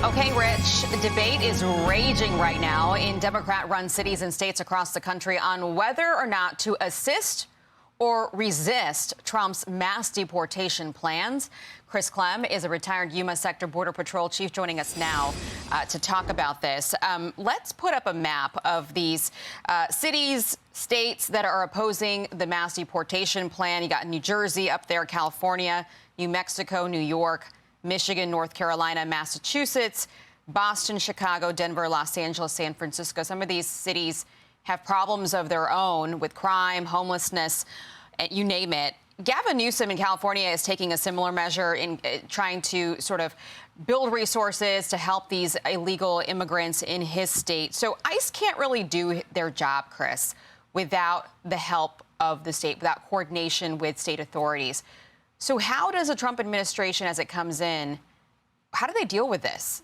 Okay, Rich, debate is raging right now in Democrat-run cities and states across the country on whether or not to assist or resist Trump's mass deportation plans. Chris Clem is a retired Yuma Sector Border Patrol chief joining us now to talk about this. Let's put up a map of these cities, states that are opposing the mass deportation plan. You got New Jersey up there, California, New Mexico, New York, Michigan, North Carolina, Massachusetts, Boston, Chicago, Denver, Los Angeles, San Francisco. Some of these cities have problems of their own with crime, homelessness, you name it. Gavin Newsom in California is taking a similar measure in trying to sort of build resources to help these illegal immigrants in his state. So ICE can't really do their job, Chris, without the help of the state, without coordination with state authorities. So how does the Trump administration, as it comes in, how do they deal with this?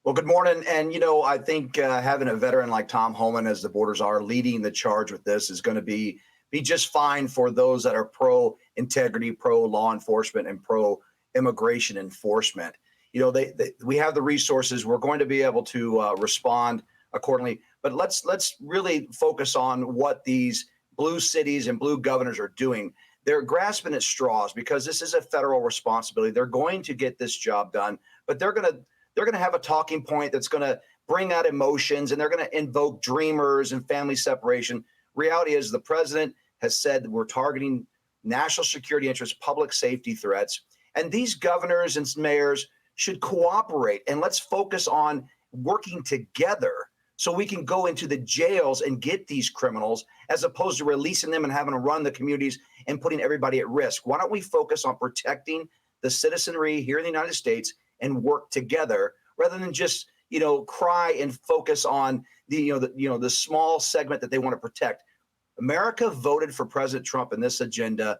Well, good morning. And, you know, I think having a veteran like Tom Homan, as the borders are, leading the charge with this is going to be just fine for those that are pro-integrity, pro-law enforcement, and pro-immigration enforcement. You know, we have the resources. We're going to be able to respond accordingly. But let's really focus on what these blue cities and blue governors are doing. They're grasping at straws because this is a federal responsibility. They're going to get this job done, but they're going to have a talking point that's going to bring out emotions, and they're going to invoke dreamers and family separation. Reality is the president has said that we're targeting national security interests, public safety threats, and these governors and mayors should cooperate. And let's focus on working together so we can go into the jails and get these criminals, as opposed to releasing them and having to run the communities and putting everybody at risk. Why don't we focus on protecting the citizenry here in the United States and work together, rather than just, you know, cry and focus on the small segment that they want to protect. America voted for President Trump in this agenda.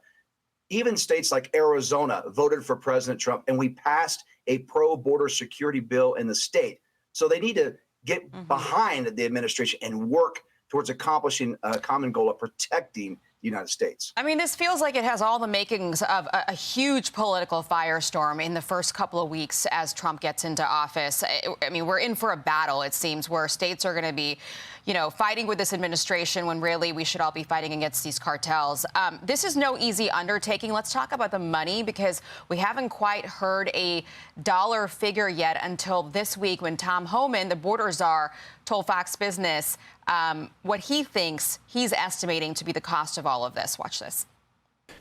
Even states like Arizona voted for President Trump, and we passed a pro-border security bill in the state. So they need to get behind the administration and work towards accomplishing a common goal of protecting the United States. I mean, this feels like it has all the makings of a huge political firestorm in the first couple of weeks as Trump gets into office. I mean, we're in for a battle, it seems, where states are going to be, you know, fighting with this administration when really we should all be fighting against these cartels. This is no easy undertaking. Let's talk about the money, because we haven't quite heard a dollar figure yet until this week when Tom Homan, the border czar, told Fox Business what he thinks he's estimating to be the cost of all of this. Watch this.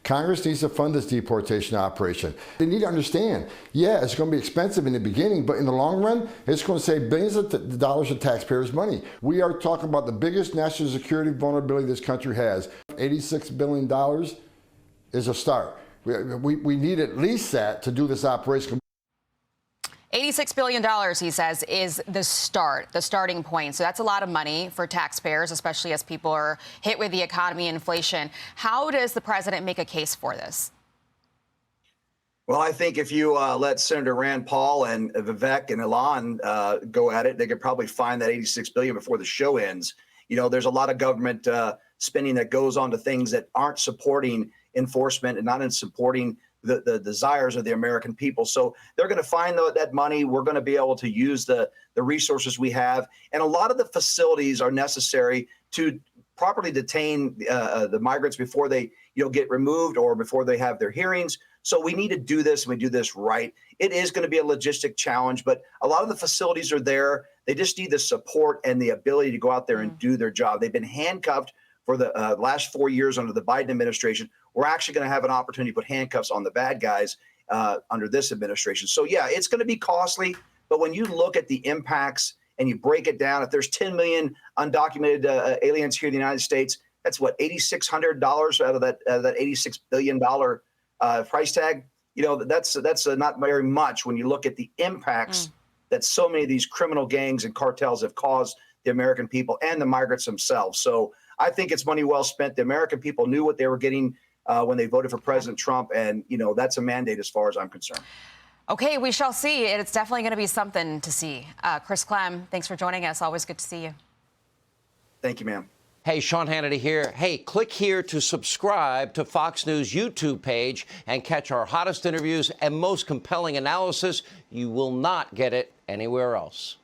Congress needs to fund this deportation operation. They need to understand, yeah, it's going to be expensive in the beginning, but in the long run, it's going to save billions of dollars of taxpayers' money. We are talking about the biggest national security vulnerability this country has. $86 billion is a start. We need at least that to do this operation. $86 billion, he says, is the starting point. So that's a lot of money for taxpayers, especially as people are hit with the economy and inflation. How does the president make a case for this? Well, I think if you let Senator Rand Paul and Vivek and Ilan go at it, they could probably find that $86 billion before the show ends. You know, there's a lot of government spending that goes on to things that aren't supporting enforcement and not in supporting the desires of the American people. So they're going to find that money. We're going to be able to use the resources we have. And a lot of the facilities are necessary to properly detain the migrants before they get removed or before they have their hearings. So we need to do this, and we do this right. It is going to be a logistic challenge, but a lot of the facilities are there. They just need the support and the ability to go out there and do their job. They've been handcuffed for the last 4 years under the Biden administration. We're actually going to have an opportunity to put handcuffs on the bad guys under this administration. So, yeah, it's going to be costly. But when you look at the impacts and you break it down, if there's 10 million undocumented aliens here in the United States, that's what, $8,600 out of that $86 billion price tag. You know, that's not very much when you look at the impacts that so many of these criminal gangs and cartels have caused the American people and the migrants themselves. So I think it's money well spent. The American people knew what they were getting when they voted for President Trump. And, you know, that's a mandate as far as I'm concerned. Okay, we shall see. It's definitely going to be something to see. Chris Clem, thanks for joining us. Always good to see you. Thank you, ma'am. Hey, Sean Hannity here. Hey, click here to subscribe to Fox News YouTube page and catch our hottest interviews and most compelling analysis. You will not get it anywhere else.